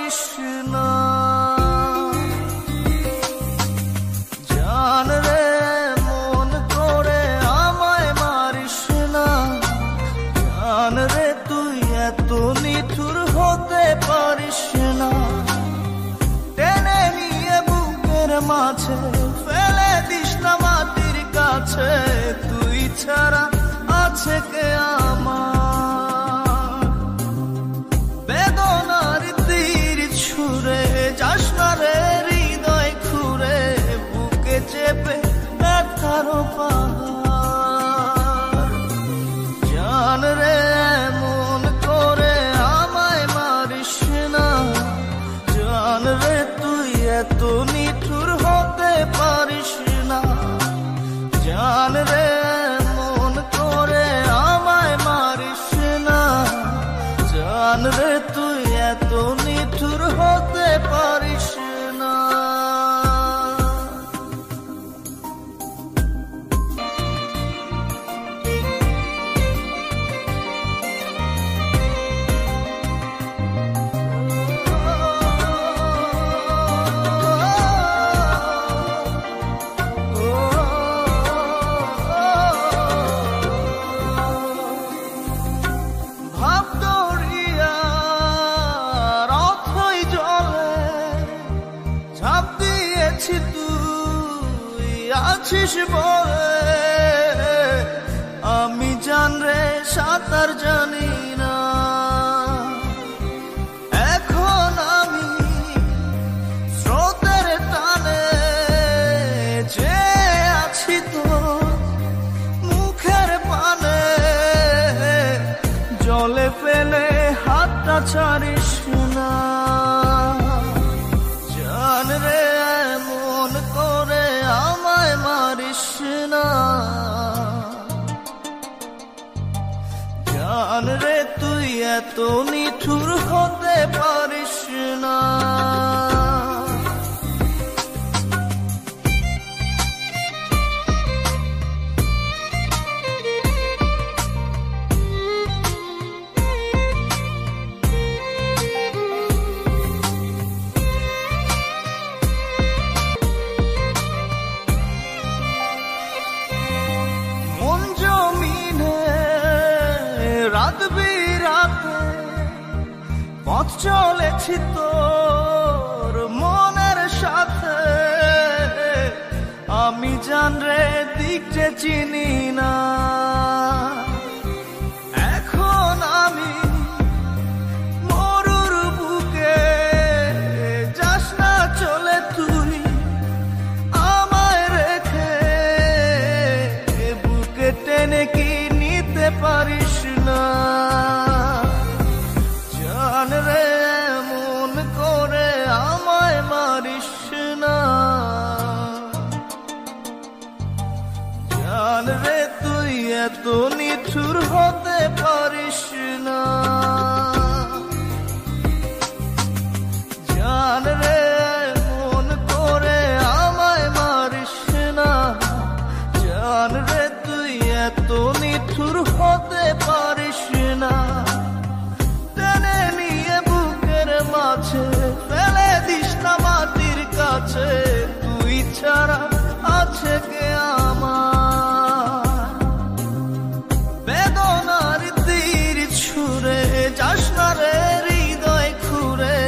পারিস না। জান রে মন করে আমায় মারিস না। জান রে তুই এত নিঠুর হতে পারিস না। টেনে নিয়ে বুকের মাঝে ফেলে দিস না মাটির কাছে। তুই ছাড়া আছে কে আমার? বেদনার তীর ছুঁড়ে যাস না রে হৃদয় খুঁড়ে। বুকে চেপে ব্যথারও পাহাড়। জান রে মন করে আমায় মারিস না। জান রে তুই এত নিঠুর হতে পারিস না। জান রে মন করে আমায় মারিস না। জান রে তুই এত নিঠুর হতে পারিস না। আছিস বলে আমি জান রে সাঁতার জানি না। এখন আমি স্রোতের টানে যে আছি তো মুখের পানে। জলে ফেলে হাতটা ছাড়িস না। জান রে মন করে আমায় মারিস না। জান রে তুই এত নিঠুর হতে পারিস না। রাত বিরাতে পথ চলেছি তোর মনের সাথে। আমি জান রে দিক যে চিনি না। এখন আমি মরুর বুকে যাস না চলে তুই আমায় রেখে। বুকে টেনে কি নিতে পারিস না? জান রে মন করে আমায় মারিস না। জান রে তুই এত নিঠুর হতে পারিস না। জান রে মন করে আমায় মারিস না। জান রে তুই এত নিঠুর হতে পারিস না। টেনে নিয়ে বুকের মাঝে ফেলে দিস না মাটির কাছে। তুই ছাড়া আছে কে আমার? বেদনার তীর ছুঁড়ে যাস না রে হৃদয় খুঁড়ে।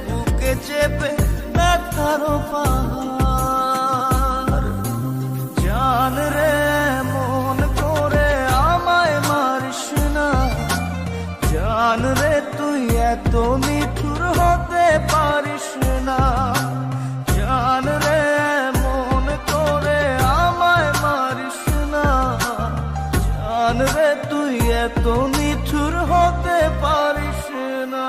বুকে চেপে ব্যথারও পাহাড়। জান রে মন করে আমায় মারিস না। জান রে তুই এত নিঠুর হতে পারিস না। জান রে মন করে আমায় মারিস না। জান রে তুই এত নিঠুর হতে পারিস না।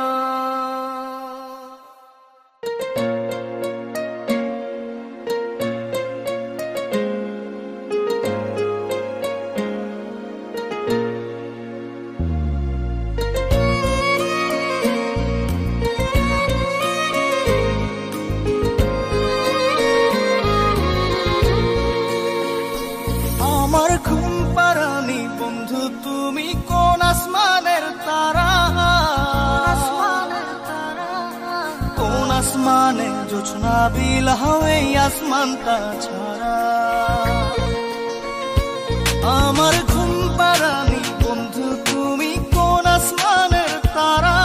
আমার ঘুম পাড়ানি বন্ধু তুমি কোন আসমান আসমানে জোছনা বিলাও এই আসমানটা ছাড়া আমার ঘুম পাড়ানি বন্ধু তুমি কোন আসমানের তারা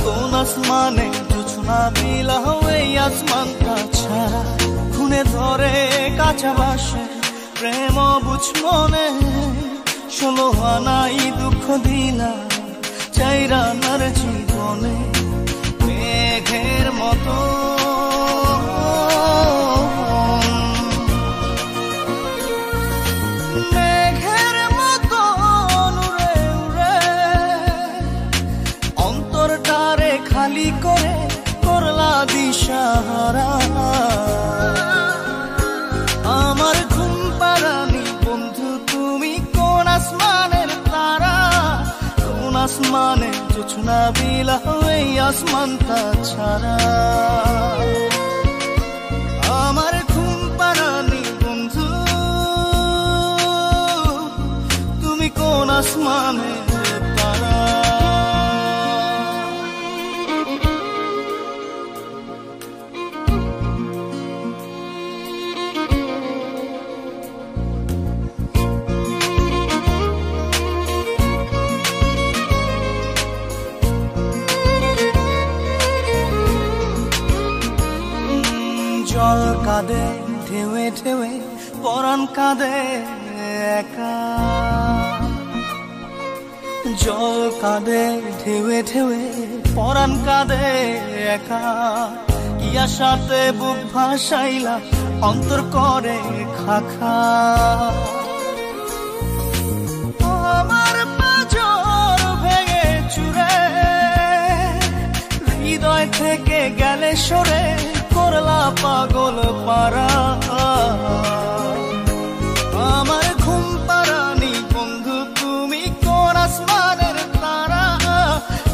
কোন আসমানে জোছনা বিলাও এই আসমানটা ছাড়া খুনে ধরে কাঁচা বাসে প্রেম বুঝ মনে 16 আনাই দুঃখ দিলা চাইরা নার জীবনে মেঘের মতো মেঘের মতো উড়ে উড়ে অন্তরটারে খালি করে করলা দিশাহারা আমার ঘুম পাড়ানি বন্ধু তুমি কোন আসমানের তারা কোন আসমানে জোছনা বিলাও এই আসমানটা ছাড়া আমার ঘুম পাড়ানি বন্ধু তুমি কোন আসমানের তারা জল কাঁদে ঢেউে ঢেউে পরাণ কাঁদে একা জল কাঁদে ঢেউে ঢেউে পরাণ কাঁদে একা কি আশাতে বুক ভাসাইলা অন্তর করে খাখা আমার পাঁজর ভেঙে চুরে হৃদয় থেকে গেলে সরে করলা পাগল পারা আমার ঘুম পাড়ানি বন্ধু তুমি কোন আসমানের তারা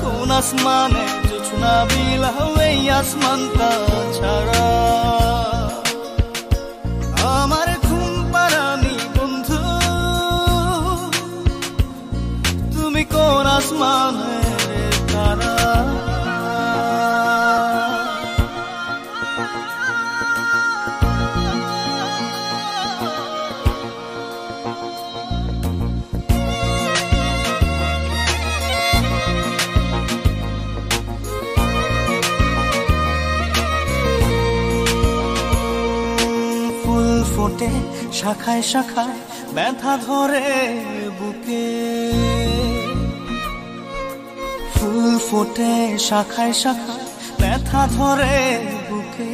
কোন আসমানে জোছনা বিলাও এই আসমানটা ছাড়া আমার ঘুম পাড়ানি বন্ধু তুমি কোন আসমানের তারা ফোটে শাখায় শাখায় ব্যথা ধরে বুকে ফুল ফোটে শাখায় শাখায় ব্যথা ধরে বুকে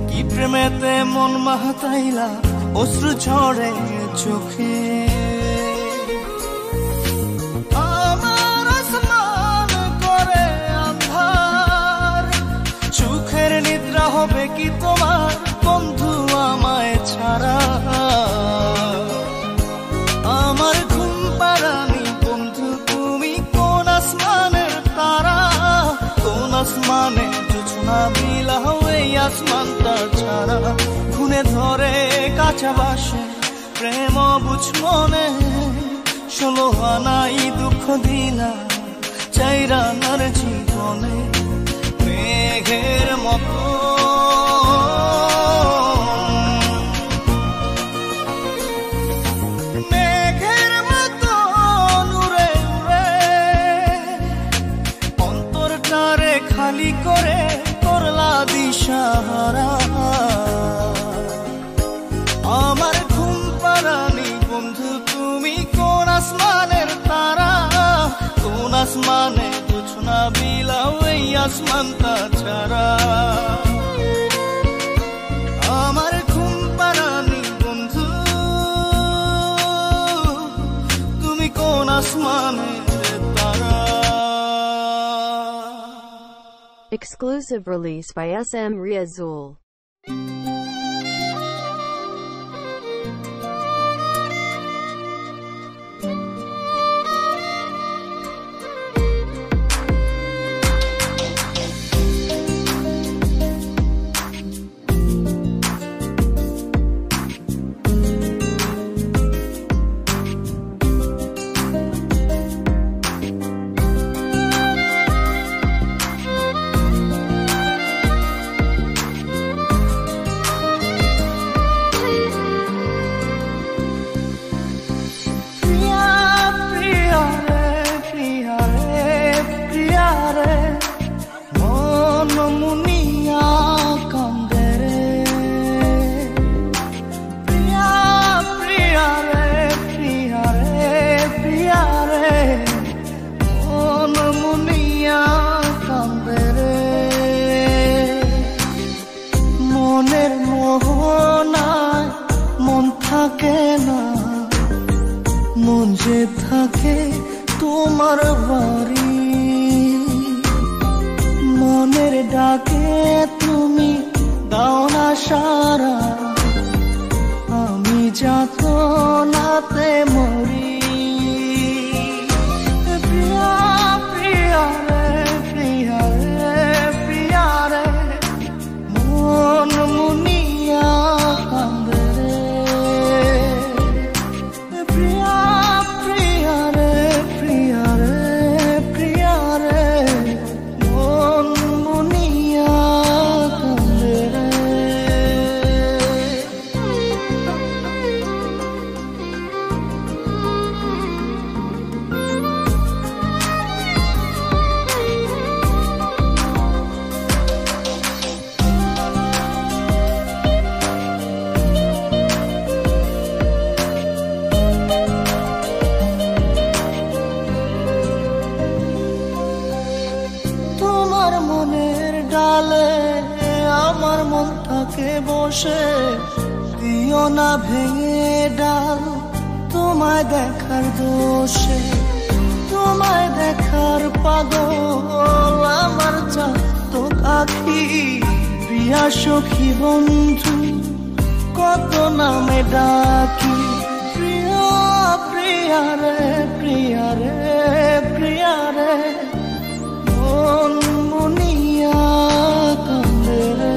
কি প্রেমেতে মন মাতাইলা অশ্রু ঝরে চোখে আমার আসমান করে আন্ধার সুখের নিদ্রা হবে কি তোমার বন্ধু আমায় ছাড়া আমার ঘুম পাড়ানি বন্ধু তুমি কোন আসমানের তারা কোন আসমানে জোছনা বিলাও এই আসমানটা ছাড়া খুনে ধরে কাঁচা বাসে প্রেম বুঝ মনে 16 আনাই দুঃখ দিলা চাইরা নার জীবনে মেঘের মতো খালি করে করলা দিশাহারা আমার ঘুম পাড়ানি বন্ধু তুমি কোন আসমানের তারা কোন আসমানে জোছনা বিলাও এই আসমানটা ছাড়া আমার ঘুম পাড়ানি বন্ধু তুমি কোন আসমানের তারা Exclusive release by SM Riazul. যে থাকে তোমার বাড়ি, মনের ডাকে তুমি দাও না সারা, আমি যাতনাতে মরি। প্রিয়া প্রিয়া রে প্রিয়া রে প্রিয়া রে, মন মুনিয়া কান্দে রে। প্রিয়া প্রিয়া রে প্রিয়া রে প্রিয়া রে, মন মুনিয়া কান্দে রে। তোমার মনের ডালে আমার মন থাকে বসে, দিও না ভেঙে ডাল তোমায় দেখার দোষে। তোমায় দেখার পাগল আমার চাতক আখি, প্রিয়া সখী বন্ধু কত নামে ডাকি। প্রিয়া প্রিয়া রে প্রিয়া রে প্রিয়া রে, মন মুনিয়া কান্দে রে।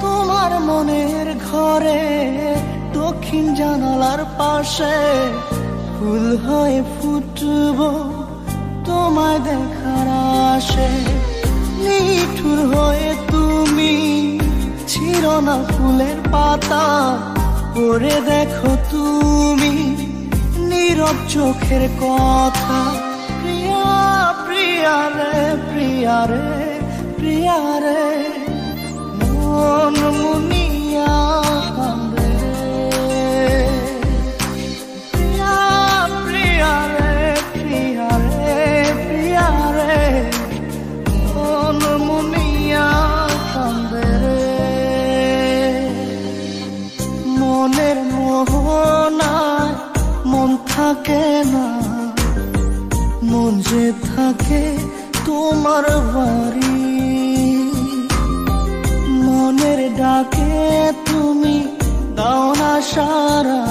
তোমার মনের ঘরে দক্ষিণ জানালার পাশে ফুল হয়ে ফুটব তোমায় দেখার আশে। নিঠুর হয়ে তুমি ছিঁড়ো না ফুলের পাতা, পড়ে দেখো তুমি নীরব চোখের কথা। প্রিয়া প্রিয়া রে প্রিয়া রে প্রিয়া রে, মন মুনিয়া কান্দে রে। প্রিয়া প্রিয়া রে প্রিয়া রে প্রিয়া রে, মন মুনিয়া কান্দে রে। মনের মোহনায় মন থাকে না, মন যে থাকে তোমার বাড়ি, মনের ডাকে তুমি দাও না সারা,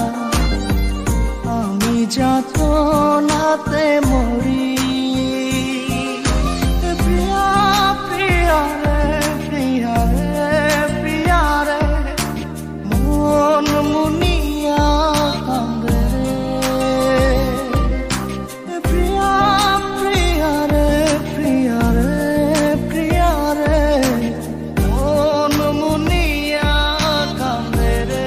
আমি যাতনাতে মরি। প্রিয়া প্রিয়া রে প্রিয়া রে প্রিয়া রে, মন মুনিয়া কান্দে রে। প্রিয়া প্রিয়া রে প্রিয়া রে প্রিয়া রে, মন মুনিয়া কান্দে রে।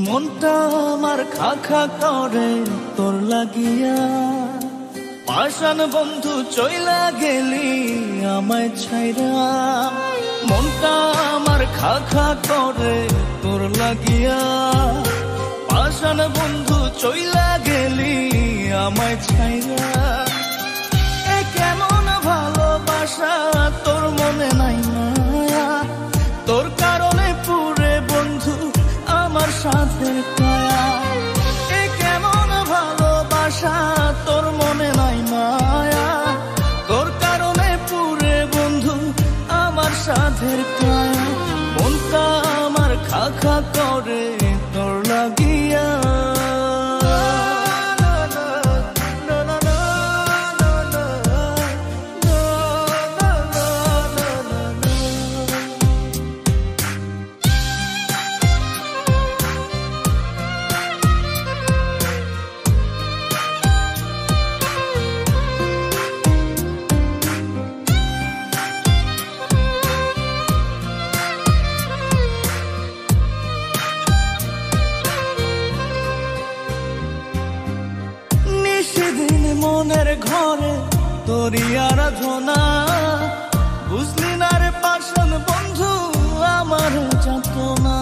মনটা আমার খা খা করে তোর লাগিয়া, পাষাণ বন্ধু চইলা গেলি আমায় ছাইরা। মনটা আমার খা খা করে তোর লাগিয়া, পাষাণ বন্ধু চইলা গেলি আমায় ছাইরা। এ কেমন ভালোবাসা তোর মনে নাই মায়া, তোর কারণে পুরে বন্ধু আমার সাথে কায়া। এ কেমন ভালোবাসা তোর মনে নাই মায়া, তোর কারণে পুরে বন্ধু আমার সাথে কায়া। মনটা আমার খা খা করে তোর লাগিয়া। নিশিদিন মনের ঘরে তোরি আরাধনা, বুঝলি না রে পাষাণ বন্ধু আমার যাতনা।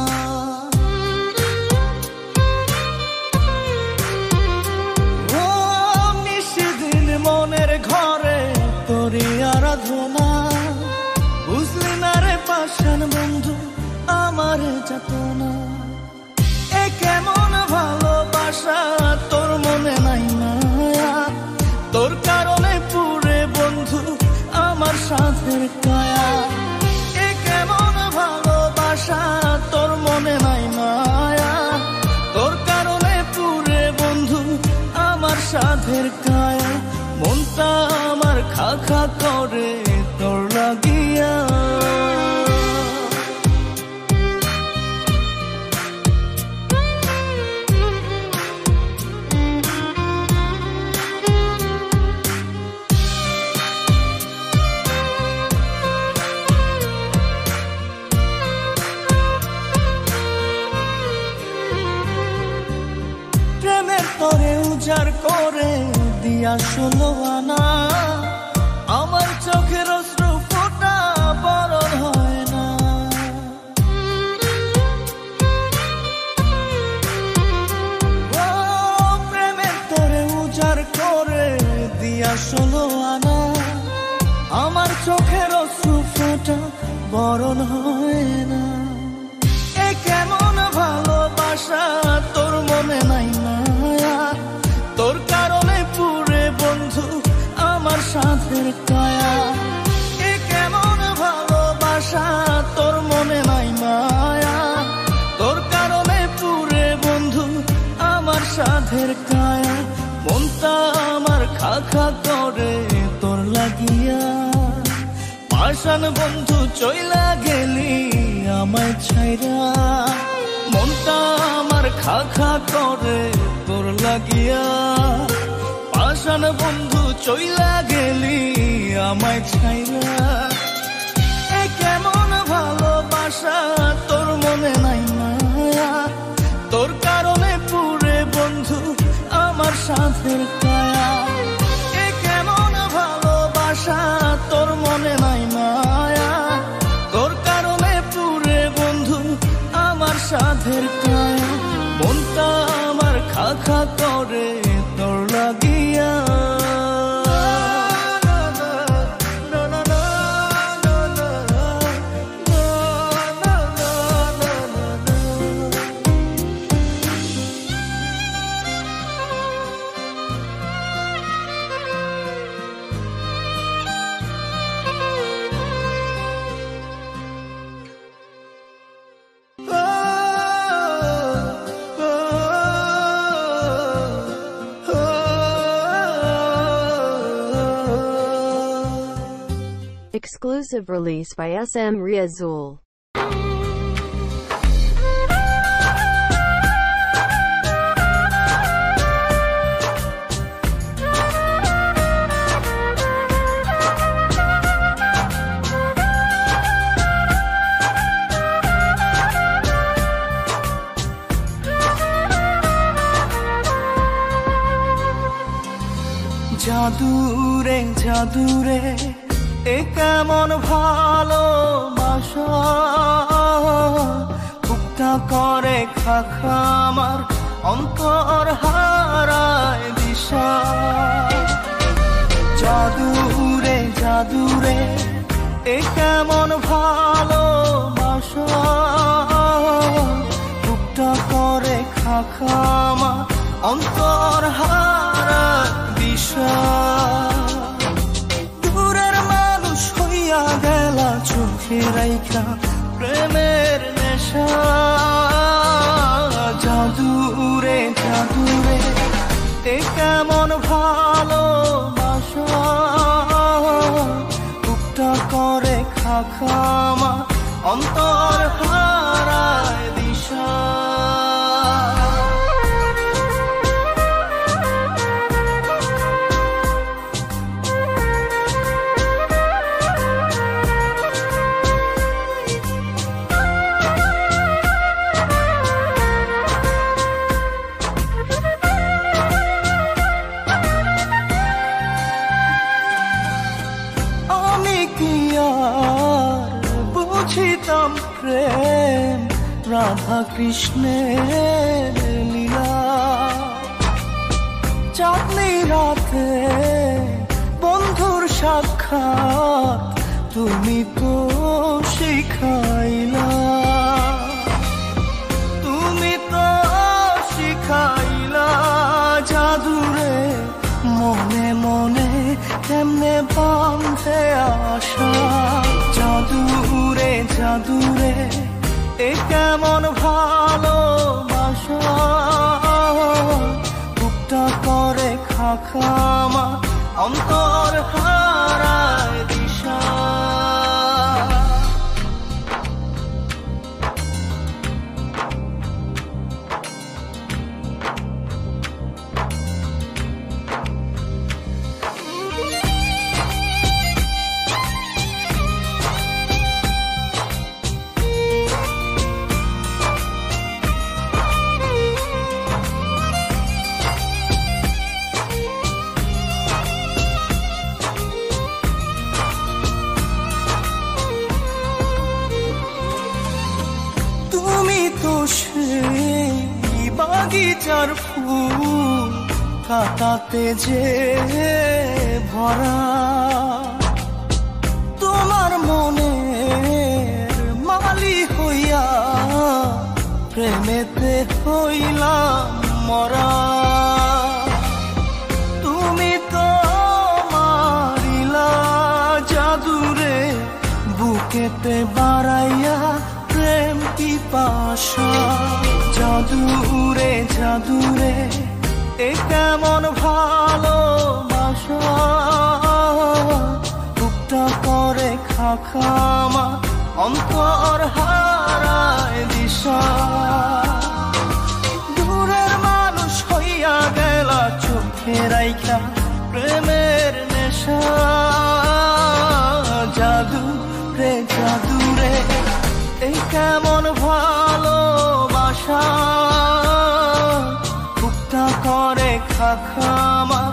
ও নিশিদিন মনের ঘরে তোরি আরাধনা, বুঝলি না রে পাষাণ বন্ধু আমার যাতনা। এ কেমন ভালোবাসা তোর মনে নাই মায়া, তোর কারণে পুরে বন্ধু আমার সাথের কায়া। এ কেমন ভালোবাসা তোর মনে নাই মায়া, তোর কারণে পুরে বন্ধু আমার সাথের কায়া। মনটা আমার খা খা করে তোর লাগিয়া। তোরে উজাড় করে দিয়া 16 আনা, আমার চোখের অশ্রু ফোঁটা বরণ হয় না। ও প্রেমের তোরে উজাড় করে দিয়া 16 আনা, আমার চোখের অশ্রু ফোঁটা বরণ হয় না। এ কেমন ভালোবাসা তোর মনে নাই মায়া, তোর কারণে পুরে বন্ধু আমার সাথের কায়া। এ কেমন ভালোবাসা তোর মনে নাই মায়া, তোর কারণে পুরে বন্ধু আমার সাথের কায়া। মনটা আমার খা খা করে তোর লাগিয়া। পাষাণ বন্ধু চইলা গেলি আমায় ছাইরা, মনটা আমার খা খা করে তোর লাগিয়া। পাষাণ বন্ধু চইলা গেলি আমায় ছাইরা। এ কেমন ভালোবাসা তোর মনে নাই মায়া, তোর কারণে পুরে বন্ধু আমার সাথের কায়া। এ কেমন ভালোবাসা তোর মনে নাই মায়া, তোর কারণে পুরে বন্ধু আমার সাথের কায়া। মনটা আমার খা খা করে তোর লাগিয়া। Exclusive release by SM Riazul. জাদুরে জাদুরে এ কেমন ভালোবাসা, বুকটা করে খাখা আমার অন্তর হারায় দিশা। জাদুরে জাদুরে এ কেমন ভালোবাসা, বুকটা করে খাখা আমার অন্তর হারায় দিশা। গেলা চোখে রাইখা প্রেমের নেশা। জাদুরে জাদুরে এ কেমন ভালোবাসা, বুকটা করে খাখামা অন্তর হারায় দিশা। রাধা কৃষ্ণের লীলা। চাঁদনি রাতে বন্ধুর সাক্ষাৎ তুমি তো শিখাইলা, তুমি তো শিখাইলা জাদুরে মনে মনে কেমনে বাঁধে আশা। জাদুরে জাদুরে এ কেমন ভালোবাসা, বুকটা করে খাখামা অন্তর হারায় দিশা। বাগিচার ফুল কাটাতে যে ভরা, তোমার মনের মালি হইয়া প্রেমেতে হইলাম মরা। তুমি তো মারিলা জাদুরে বুকেতে বাড়াইয়া প্রেম পিপাসা। জাদুরে জাদুরে এ কেমন ভালোবাসা, বুকটা করে খাখামা অন্তর হারায় দিশা। দূরের মানুষ হইয়া গেলা চোখে রাইখা প্রেমের নেশা। জাদুরে জাদুরে এই কেমন ভালোবাসা, বুকটা করে খাখামা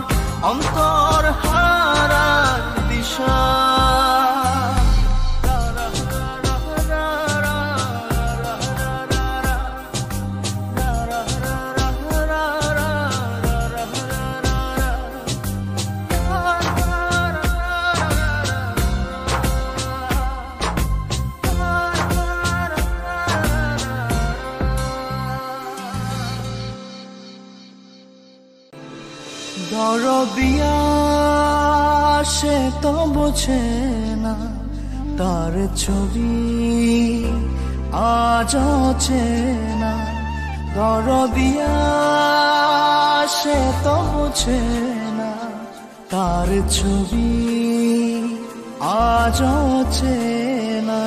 অন্তর হারায় দিশা। দরদিয়া সে তো বোঝে না, তার ছবি আজ চেনা। দরদিয়া সে তো বোঝে না, তার ছবি আজ চেনা।